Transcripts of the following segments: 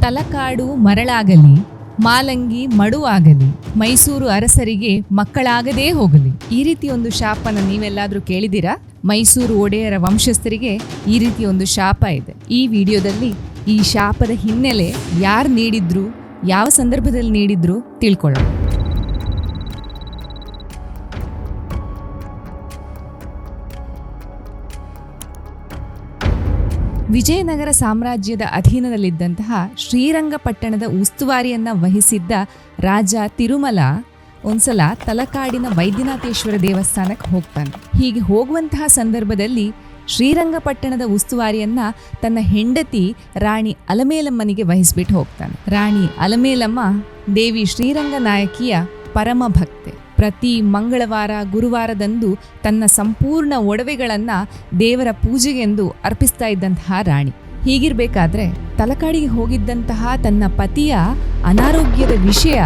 ತಲಕಾಡು ಮರಳಾಗಲಿ, ಮಾಲಂಗಿ ಮಡುವಾಗಲಿ, ಮೈಸೂರು ಅರಸರಿಗೆ ಮಕ್ಕಳಾಗದೇ ಹೋಗಲಿ. ಈ ರೀತಿ ಒಂದು ಶಾಪನ ನೀವೆಲ್ಲಾದ್ರೂ ಕೇಳಿದ್ದೀರಾ? ಮೈಸೂರು ಒಡೆಯರ ವಂಶಸ್ಥರಿಗೆ ಈ ರೀತಿ ಒಂದು ಶಾಪ ಇದೆ. ಈ ವಿಡಿಯೋದಲ್ಲಿ ಈ ಶಾಪದ ಹಿನ್ನೆಲೆ ಯಾರು ನೀಡಿದ್ರು, ಯಾವ ಸಂದರ್ಭದಲ್ಲಿ ನೀಡಿದ್ರು ತಿಳ್ಕೊಳ್ಳೋಣ. ವಿಜಯನಗರ ಸಾಮ್ರಾಜ್ಯದ ಅಧೀನದಲ್ಲಿದ್ದಂತಹ ಶ್ರೀರಂಗಪಟ್ಟಣದ ಉಸ್ತುವಾರಿಯನ್ನ ವಹಿಸಿದ್ದ ರಾಜ ತಿರುಮಲ ಒಂದ್ಸಲ ತಲಕಾಡಿನ ವೈದ್ಯನಾಥೇಶ್ವರ ದೇವಸ್ಥಾನಕ್ಕೆ ಹೋಗ್ತಾನೆ. ಹೀಗೆ ಹೋಗುವಂತಹ ಸಂದರ್ಭದಲ್ಲಿ ಶ್ರೀರಂಗಪಟ್ಟಣದ ಉಸ್ತುವಾರಿಯನ್ನ ತನ್ನ ಹೆಂಡತಿ ರಾಣಿ ಅಲಮೇಲಮ್ಮನಿಗೆ ವಹಿಸ್ಬಿಟ್ಟು ಹೋಗ್ತಾನೆ. ರಾಣಿ ಅಲಮೇಲಮ್ಮ ದೇವಿ ಶ್ರೀರಂಗ ನಾಯಕಿಯ ಪರಮ ಭಕ್ತೆ. ಪ್ರತಿ ಮಂಗಳವಾರ, ಗುರುವಾರದಂದು ತನ್ನ ಸಂಪೂರ್ಣ ಒಡವೆಗಳನ್ನು ದೇವರ ಪೂಜೆಗೆಂದು ಅರ್ಪಿಸ್ತಾ ಇದ್ದಂತಹ ರಾಣಿ. ಹೀಗಿರಬೇಕಾದ್ರೆ ತಲಕಾಡಿಗೆ ಹೋಗಿದ್ದಂತಹ ತನ್ನ ಪತಿಯ ಅನಾರೋಗ್ಯದ ವಿಷಯ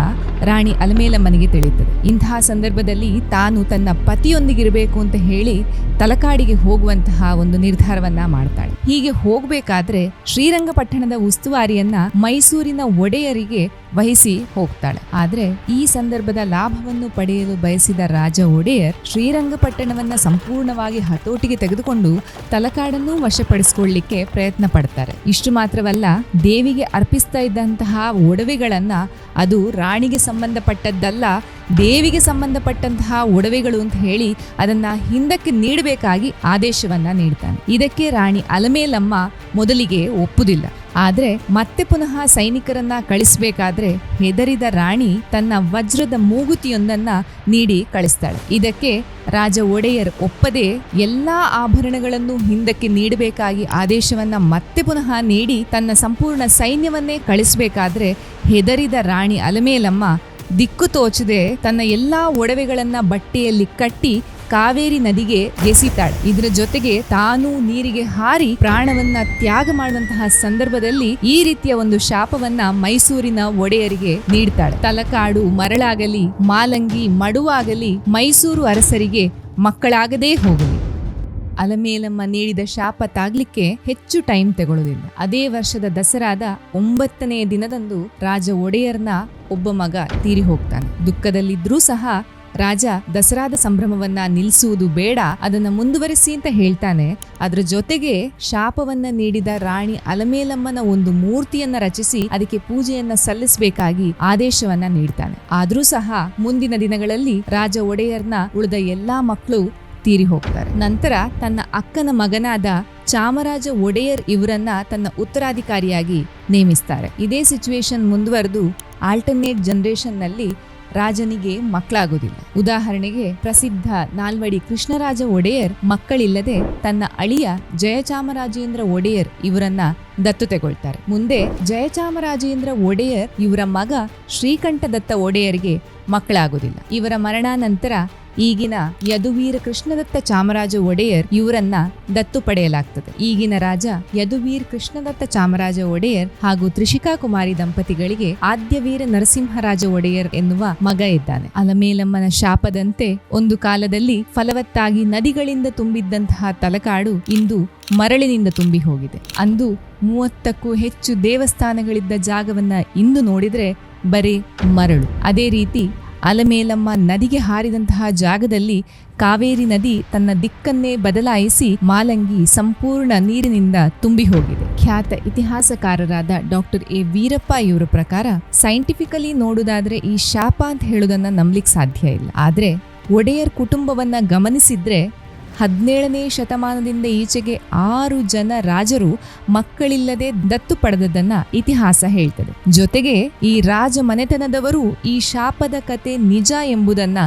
ರಾಣಿ ಅಲಮೇಲಮ್ಮನಿಗೆ ತಿಳಿಯುತ್ತದೆ. ಇಂತಹ ಸಂದರ್ಭದಲ್ಲಿ ತಾನು ತನ್ನ ಪತಿಯೊಂದಿಗಿರಬೇಕು ಅಂತ ಹೇಳಿ ತಲಕಾಡಿಗೆ ಹೋಗುವಂತಹ ಒಂದು ನಿರ್ಧಾರವನ್ನ ಮಾಡ್ತಾಳೆ. ಹೀಗೆ ಹೋಗಬೇಕಾದ್ರೆ ಶ್ರೀರಂಗಪಟ್ಟಣದ ಉಸ್ತುವಾರಿಯನ್ನ ಮೈಸೂರಿನ ಒಡೆಯರಿಗೆ ವಹಿಸಿ ಹೋಗ್ತಾಳೆ. ಆದ್ರೆ ಈ ಸಂದರ್ಭದ ಲಾಭವನ್ನು ಪಡೆಯಲು ಬಯಸಿದ ರಾಜ ಒಡೆಯರ್ ಶ್ರೀರಂಗಪಟ್ಟಣವನ್ನ ಸಂಪೂರ್ಣವಾಗಿ ಹತೋಟಿಗೆ ತೆಗೆದುಕೊಂಡು ತಲಕಾಡನ್ನು ವಶಪಡಿಸಿಕೊಳ್ಳಲಿಕ್ಕೆ ಪ್ರಯತ್ನ ಪಡ್ತಾರೆ. ಇಷ್ಟು ಮಾತ್ರವಲ್ಲ, ದೇವಿಗೆ ಅರ್ಪಿಸ್ತಾ ಇದ್ದಂತಹ ಒಡವೆಗಳನ್ನ ಅದು ರಾಣಿಗೆ ಸಂಬಂಧಪಟ್ಟದ್ದಲ್ಲ, ದೇವಿಗೆ ಸಂಬಂಧಪಟ್ಟಂತಹ ಒಡವೆಗಳು ಅಂತ ಹೇಳಿ ಅದನ್ನ ಹಿಂದಕ್ಕೆ ನೀಡಬೇಕಾಗಿ ಆದೇಶವನ್ನ ನೀಡ್ತಾನೆ. ಇದಕ್ಕೆ ರಾಣಿ ಅಲಮೇಲಮ್ಮ ಮೊದಲಿಗೆ ಒಪ್ಪುದಿಲ್ಲ. ಆದ್ರೆ ಮತ್ತೆ ಪುನಃ ಸೈನಿಕರನ್ನ ಕಳಿಸ್ಬೇಕಾದ್ರೆ ಹೆದರಿದ ರಾಣಿ ತನ್ನ ವಜ್ರದ ಮೂಗುತಿಯೊಂದನ್ನ ನೀಡಿ ಕಳಿಸ್ತಾಳೆ. ಇದಕ್ಕೆ ರಾಜ ಒಡೆಯರ್ ಒಪ್ಪದೆ ಎಲ್ಲಾ ಆಭರಣಗಳನ್ನು ಹಿಂದಕ್ಕೆ ನೀಡಬೇಕಾಗಿ ಆದೇಶವನ್ನ ಮತ್ತೆ ಪುನಃ ನೀಡಿ ತನ್ನ ಸಂಪೂರ್ಣ ಸೈನ್ಯವನ್ನೇ ಕಳಿಸ್ಬೇಕಾದ್ರೆ ಹೆದರಿದ ರಾಣಿ ಅಲಮೇಲಮ್ಮ ದಿಕ್ಕು ತೋಚದೆ ತನ್ನ ಎಲ್ಲಾ ಒಡವೆಗಳನ್ನ ಬಟ್ಟೆಯಲ್ಲಿ ಕಟ್ಟಿ ಕಾವೇರಿ ನದಿಗೆ ಎಸಿತಾಳೆ. ಇದರ ಜೊತೆಗೆ ತಾನು ನೀರಿಗೆ ಹಾರಿ ಪ್ರಾಣವನ್ನ ತ್ಯಾಗ ಮಾಡುವಂತಹ ಸಂದರ್ಭದಲ್ಲಿ ಈ ರೀತಿಯ ಒಂದು ಶಾಪವನ್ನ ಮೈಸೂರಿನ ಒಡೆಯರಿಗೆ ನೀಡ್ತಾಳೆ. ತಲಕಾಡು ಮರಳಾಗಲಿ, ಮಾಲಂಗಿ ಮಡುವಾಗಲಿ, ಮೈಸೂರು ಅರಸರಿಗೆ ಮಕ್ಕಳಾಗದೇ ಹೋಗಲಿ. ಅಲಮೇಲಮ್ಮ ನೀಡಿದ ಶಾಪ ತಾಗ್ಲಿಕ್ಕೆ ಹೆಚ್ಚು ಟೈಮ್ ತಗೊಳ್ಳೋದಿಲ್ಲ. ಅದೇ ವರ್ಷದ ದಸರಾದ 9ನೇ ದಿನದಂದು ರಾಜ ಒಡೆಯರ್ನ ಒಬ್ಬ ಮಗ ತೀರಿ ಹೋಗ್ತಾನೆ. ದುಃಖದಲ್ಲಿದ್ರೂ ಸಹ ರಾಜ ದಸರಾದ ಸಂಭ್ರಮವನ್ನ ನಿಲ್ಲಿಸುವುದು ಬೇಡ, ಅದನ್ನ ಮುಂದುವರಿಸಿ ಅಂತ ಹೇಳ್ತಾನೆ. ಅದರ ಜೊತೆಗೆ ಶಾಪವನ್ನ ನೀಡಿದ ರಾಣಿ ಅಲಮೇಲಮ್ಮನ ಒಂದು ಮೂರ್ತಿಯನ್ನ ರಚಿಸಿ ಅದಕ್ಕೆ ಪೂಜೆಯನ್ನ ಸಲ್ಲಿಸಬೇಕಾಗಿ ಆದೇಶವನ್ನ ನೀಡ್ತಾನೆ. ಆದ್ರೂ ಸಹ ಮುಂದಿನ ದಿನಗಳಲ್ಲಿ ರಾಜ ಒಡೆಯರ್ನ ಉಳಿದ ಎಲ್ಲಾ ಮಕ್ಕಳು ತೀರಿ ಹೋಗ್ತಾರೆ. ನಂತರ ತನ್ನ ಅಕ್ಕನ ಮಗನಾದ ಚಾಮರಾಜ ಒಡೆಯರ್ ಇವರನ್ನ ತನ್ನ ಉತ್ತರಾಧಿಕಾರಿಯಾಗಿ ನೇಮಿಸ್ತಾರೆ. ಇದೇ ಸಿಚುವೇಶನ್ ಮುಂದುವರೆದು ಆಲ್ಟರ್ನೇಟ್ ಜನರೇಷನ್ ನಲ್ಲಿ ರಾಜನಿಗೆ ಮಕ್ಕಳಾಗುವುದಿಲ್ಲ. ಉದಾಹರಣೆಗೆ ಪ್ರಸಿದ್ಧ ನಾಲ್ವಡಿ ಕೃಷ್ಣರಾಜ ಒಡೆಯರ್ ಮಕ್ಕಳಿಲ್ಲದೆ ತನ್ನ ಅಳಿಯ ಜಯಚಾಮರಾಜೇಂದ್ರ ಒಡೆಯರ್ ಇವರನ್ನ ದತ್ತು ತೆಗೊಳ್ತಾರೆ. ಮುಂದೆ ಜಯಚಾಮರಾಜೇಂದ್ರ ಒಡೆಯರ್ ಇವರ ಮಗ ಶ್ರೀಕಂಠದತ್ತ ಒಡೆಯರ್ಗೆ ಮಕ್ಕಳಾಗುವುದಿಲ್ಲ. ಇವರ ಮರಣಾನಂತರ ಈಗಿನ ಯದುವೀರ ಕೃಷ್ಣದತ್ತ ಚಾಮರಾಜ ಒಡೆಯರ್ ಇವರನ್ನ ದತ್ತು ಪಡೆಯಲಾಗ್ತದೆ. ಈಗಿನ ರಾಜ ಯದುವೀರ್ ಕೃಷ್ಣದತ್ತ ಚಾಮರಾಜ ಒಡೆಯರ್ ಹಾಗೂ ತ್ರಿಷಿಕಾ ಕುಮಾರಿ ದಂಪತಿಗಳಿಗೆ ಆದ್ಯವೀರ ನರಸಿಂಹರಾಜ ಒಡೆಯರ್ ಎನ್ನುವ ಮಗ ಇದ್ದಾನೆ. ಅಲಮೇಲಮ್ಮನ ಶಾಪದಂತೆ ಒಂದು ಕಾಲದಲ್ಲಿ ಫಲವತ್ತಾಗಿ ನದಿಗಳಿಂದ ತುಂಬಿದ್ದಂತಹ ತಲಕಾಡು ಇಂದು ಮರಳಿನಿಂದ ತುಂಬಿ ಹೋಗಿದೆ. ಅಂದು 30ಕ್ಕೂ ಹೆಚ್ಚು ದೇವಸ್ಥಾನಗಳಿದ್ದ ಜಾಗವನ್ನ ಇಂದು ನೋಡಿದ್ರೆ ಬರೀ ಮರಳು. ಅದೇ ರೀತಿ ಅಲಮೇಲಮ್ಮ ನದಿಗೆ ಹಾರಿದಂತಹ ಜಾಗದಲ್ಲಿ ಕಾವೇರಿ ನದಿ ತನ್ನ ದಿಕ್ಕನ್ನೇ ಬದಲಾಯಿಸಿ ಮಾಲಂಗಿ ಸಂಪೂರ್ಣ ನೀರಿನಿಂದ ತುಂಬಿ ಹೋಗಿದೆ. ಖ್ಯಾತ ಇತಿಹಾಸಕಾರರಾದ ಡಾಕ್ಟರ್ ಎ ವೀರಪ್ಪ ಇವರ ಪ್ರಕಾರ ಸೈಂಟಿಫಿಕಲಿ ನೋಡುವುದಾದ್ರೆ ಈ ಶಾಪ ಅಂತ ಹೇಳೋದನ್ನ ನಂಬಲಿಕ್ಕೆ ಸಾಧ್ಯ ಇಲ್ಲ. ಆದ್ರೆ ಒಡೆಯರ್ ಕುಟುಂಬವನ್ನ ಗಮನಿಸಿದ್ರೆ 17ನೇ ಶತಮಾನದಿಂದ ಈಚೆಗೆ 6 ಜನ ರಾಜರು ಮಕ್ಕಳಿಲ್ಲದೆ ದತ್ತು ಪಡೆದದ್ದನ್ನ ಇತಿಹಾಸ ಹೇಳ್ತದೆ. ಜೊತೆಗೆ ಈ ರಾಜ ಮನೆತನದವರು ಈ ಶಾಪದ ಕತೆ ನಿಜ ಎಂಬುದನ್ನ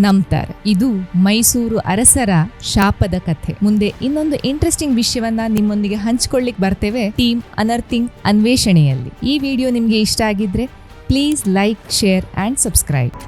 ನಂಬ್ತಾರೆ. ಇದು ಮೈಸೂರು ಅರಸರ ಶಾಪದ ಕಥೆ. ಮುಂದೆ ಇನ್ನೊಂದು ಇಂಟ್ರೆಸ್ಟಿಂಗ್ ವಿಷಯವನ್ನ ನಿಮ್ಮೊಂದಿಗೆ ಹಂಚಿಕೊಳ್ಳಿಕ್ ಬರ್ತೇವೆ ಟೀಮ್ ಅನರ್ಥಿಂಗ್ ಅನ್ವೇಷಣೆಯಲ್ಲಿ. ಈ ವಿಡಿಯೋ ನಿಮ್ಗೆ ಇಷ್ಟ ಆಗಿದ್ರೆ please like, share and subscribe.